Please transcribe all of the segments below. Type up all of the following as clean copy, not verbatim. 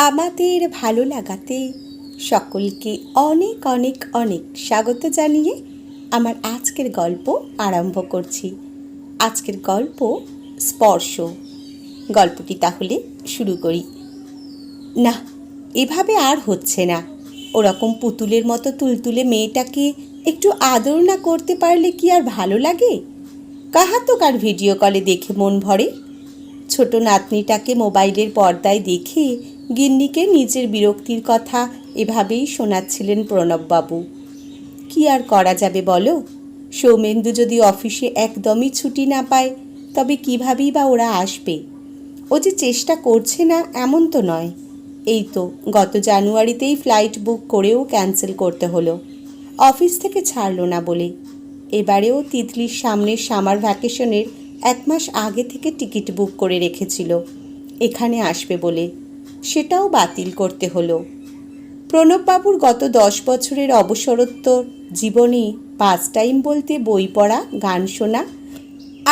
আমাদের ভালো লাগাতে সকলকে অনেক অনেক অনেক স্বাগত জানিয়ে আমার আজকের গল্প আরম্ভ করছি। আজকের গল্প স্পর্শ। গল্পটি তাহলে শুরু করি। না, এভাবে আর হচ্ছে না। ওরকম পুতুলের মতো তুলতুলে মেয়েটাকে একটু আদর না করতে পারলে কি আর ভালো লাগে? কাহা তো কার ভিডিও কলে দেখে মন ভরে। ছোট নাতনিটাকে মোবাইলের পর্দায় দেখে গিন্নিকে নিজের বিরক্তির কথা এভাবেই শোনাচ্ছিলেন প্রণববাবু। কি আর করা যাবে বলো? সৌমেন্দু যদি অফিসে একদমই ছুটি না পায় তবে কীভাবেই বা ওরা আসবে? ও যে চেষ্টা করছে না এমন তো নয়। এই তো গত জানুয়ারিতেই ফ্লাইট বুক করেও ক্যান্সেল করতে হলো, অফিস থেকে ছাড়লো না বলে। এবারেও তিতলির সামনের সামার ভ্যাকেশনের 1 মাস আগে থেকে টিকিট বুক করে রেখেছিল এখানে আসবে বলে, সেটাও বাতিল করতে হলো। প্রণববাবুর গত 10 বছরের অবসরোত্তর জীবনে 5 টাইম বলতে বই পড়া, গান শোনা,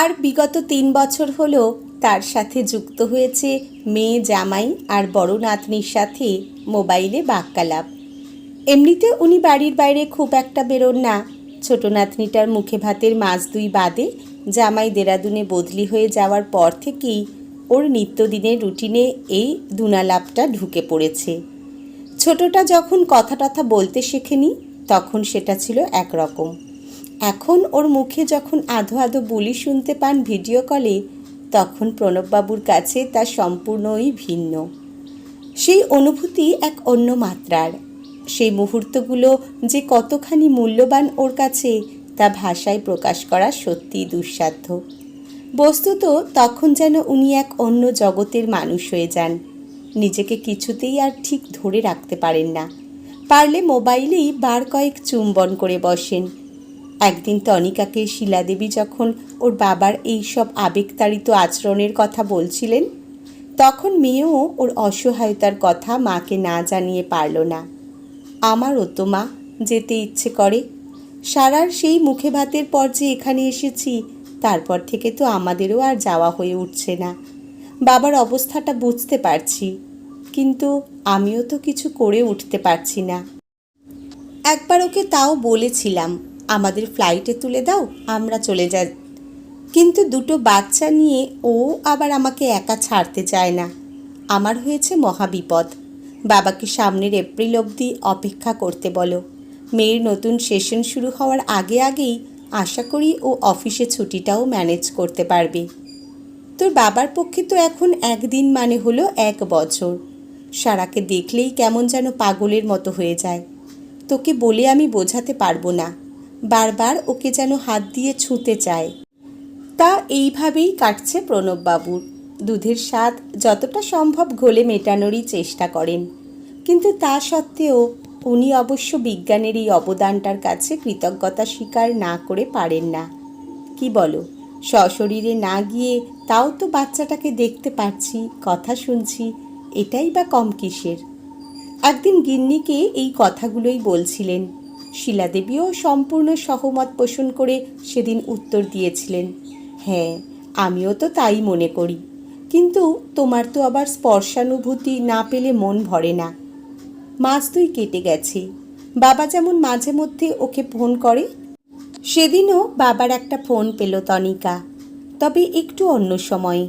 আর বিগত 3 বছর হলো তার সাথে যুক্ত হয়েছে মেয়ে, জামাই আর বড় নাতনির সাথে মোবাইলে বাক্যালাপ। এমনিতে উনি বাড়ির বাইরে খুব একটা বেরোন না। ছোট নাতনিটার মুখে ভাতের মাস 2 বাদে জামাই দেরাদুনে বদলি হয়ে যাওয়ার পর থেকেই ওর নিত্যদিনের রুটিনে এই দুনালাপটা ঢুকে পড়েছে। ছোটটা যখন কথা টথা বলতে শেখেনি তখন সেটা ছিল একরকম। এখন ওর মুখে যখন আধো আধো বুলি শুনতে পান ভিডিও কলে, তখন প্রণববাবুর কাছে তা সম্পূর্ণই ভিন্ন। সেই অনুভূতি এক অন্য মাত্রার। সেই মুহূর্তগুলো যে কতখানি মূল্যবান ওর কাছে তা ভাষায় প্রকাশ করা সত্যিই দুঃসাধ্য। বস্তুত তখন যেন উনি এক অন্য জগতের মানুষ হয়ে যান। নিজেকে কিছুতেই আর ঠিক ধরে রাখতে পারেন না। পারলে মোবাইলেই বার কয়েক চুম্বন করে বসেন। একদিন তনিকাকে শিলাদেবী যখন ওর বাবার এই সব আবেগতাড়িত আচরণের কথা বলছিলেন, তখন মেয়েও ওর অসহায়তার কথা মাকে না জানিয়ে পারল না। আমারও তো মা যেতে ইচ্ছে করে। সারার সেই মুখে ভাতের পর যে এখানে এসেছি, তারপর থেকে তো আমাদেরও আর যাওয়া হয়ে উঠছে না। বাবার অবস্থাটা বুঝতে পারছি, কিন্তু আমিও তো কিছু করে উঠতে পারছি না। একবার ওকে তাও বলেছিলাম, আমাদের ফ্লাইটে তুলে দাও, আমরা চলে যাই। কিন্তু 2টো বাচ্চা নিয়ে ও আবার আমাকে একা ছাড়তে চায় না। আমার হয়েছে মহাবিপদ। বাবাকে সামনের এপ্রিল অবধি অপেক্ষা করতে বলো। মেয়ের নতুন সেশন শুরু হওয়ার আগে আগেই আশা করি ও অফিসে ছুটিটাও ম্যানেজ করতে পারবে। তোর বাবার পক্ষে তো এখন একদিন মানে হলো 1 বছর। সারাকে দেখলেই কেমন যেন পাগলের মতো হয়ে যায়। তোকে বলে আমি বোঝাতে পারবো না। বারবার ওকে যেন হাত দিয়ে ছুঁতে চায়। তা এইভাবেই কাটছে প্রণববাবুর। দুধের স্বাদ যতটা সম্ভব ঘোলে মেটানোরই চেষ্টা করেন, কিন্তু তা সত্ত্বেও উনি অবশ্য বিজ্ঞানের এই অবদানটার কাছে কৃতজ্ঞতা স্বীকার না করে পারেন না। কি বলো, সশরীরে না গিয়ে তাও তো বাচ্চাটাকে দেখতে পাচ্ছি, কথা শুনছি, এটাই বা কম কিসের? একদিন গিন্নিকে এই কথাগুলোই বলছিলেন। শিলাদেবীও সম্পূর্ণ সহমত পোষণ করে সেদিন উত্তর দিয়েছিলেন, হ্যাঁ আমিও তো তাই মনে করি, কিন্তু তোমার তো আবার স্পর্শানুভূতি না পেলে মন ভরে না। মাস 2 কেটে গেছে। বাবা যেমন মাঝে মধ্যে ওকে ফোন করে, সেদিনও বাবার একটা ফোন পেল তনিকা, তবে একটু অন্য সময়ে।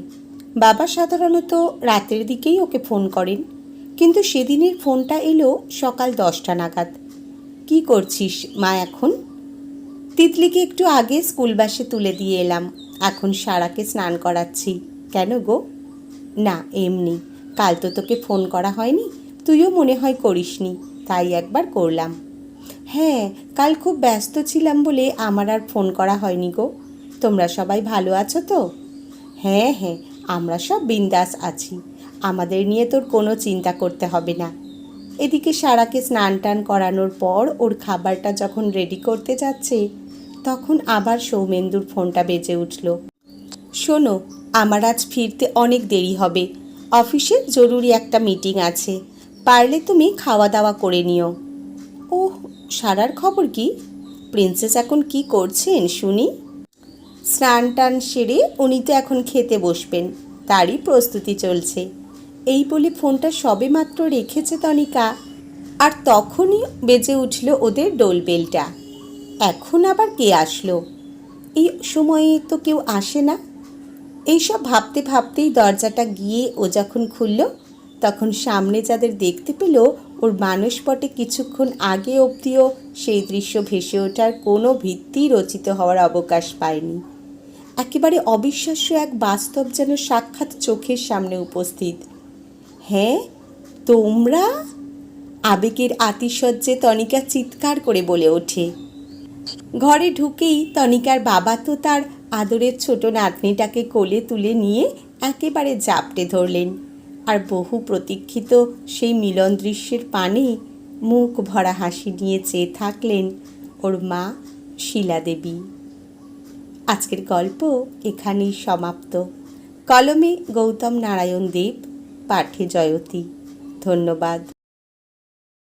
বাবা সাধারণত রাতের দিকেই ওকে ফোন করেন, কিন্তু সেদিনের ফোনটা এলো সকাল 10টা নাগাদ। কি করছিস মা এখন? তিতলিকে একটু আগে স্কুল বাসে তুলে দিয়ে এলাম, এখন সারাকে স্নান করাচ্ছি। কেন গো? না এমনি, কাল তো তোকে ফোন করা হয়নি, তুইও মনে হয় করিসনি, তাই একবার করলাম। হ্যাঁ, কাল খুব ব্যস্ত ছিলাম বলে আমার আর ফোন করা হয়নি গো। তোমরা সবাই ভালো আছো তো? হ্যাঁ হ্যাঁ, আমরা সব বিন্দাস আছি, আমাদের নিয়ে তোর কোনো চিন্তা করতে হবে না। এদিকে সারাকে স্নান টান করানোর পর ওর খাবারটা যখন রেডি করতে যাচ্ছে, তখন আবার সৌমেন্দুর ফোনটা বেজে উঠল। শোনো, আমার আজ ফিরতে অনেক দেরি হবে, অফিসে জরুরি একটা মিটিং আছে, পারলে তুমি খাওয়া দাওয়া করে নিও। ওহ, সারার খবর কি? প্রিন্সেস এখন কি করছেন শুনি? স্নান টান সেরে উনি তো এখন খেতে বসবেন, তারই প্রস্তুতি চলছে। এই বলে ফোনটা সবেমাত্র রেখেছে তনিকা, আর তখনই বেজে উঠল ওদের ডোলবেলটা। এখন আবার কে আসলো? এই সময়ে তো কেউ আসে না। এইসব ভাবতে ভাবতেই দরজাটা গিয়ে ও যখন খুলল, তখন সামনে যাদের দেখতে পেল, ওর মানসপটে কিছুক্ষণ আগে অবধিও সেই দৃশ্য ভেসে ওঠার কোনো ভিত্তি রচিত হওয়ার অবকাশ পায়নি। একেবারে অবিশ্বাস্য এক বাস্তব যেন সাক্ষাৎ চোখের সামনে উপস্থিত। হ্যাঁ, তোমরা? আবেগের আতিশয্যে তনিকা চিৎকার করে বলে ওঠে। ঘরে ঢুকেই তনিকার বাবা তো তার আদরের ছোট নাতনিটাকে কোলে তুলে নিয়ে একেবারে জাপটে ধরলেন, আর বহু প্রতীক্ষিত সেই মিলন দৃশ্যের পানে মুখ ভরা হাসি নিয়ে চেয়ে থাকলেন ওর মা শিলাদেবী। আজকের গল্প এখানেই সমাপ্ত। কলমে গৌতম নারায়ণ দেব, পাঠে জয়তী। ধন্যবাদ।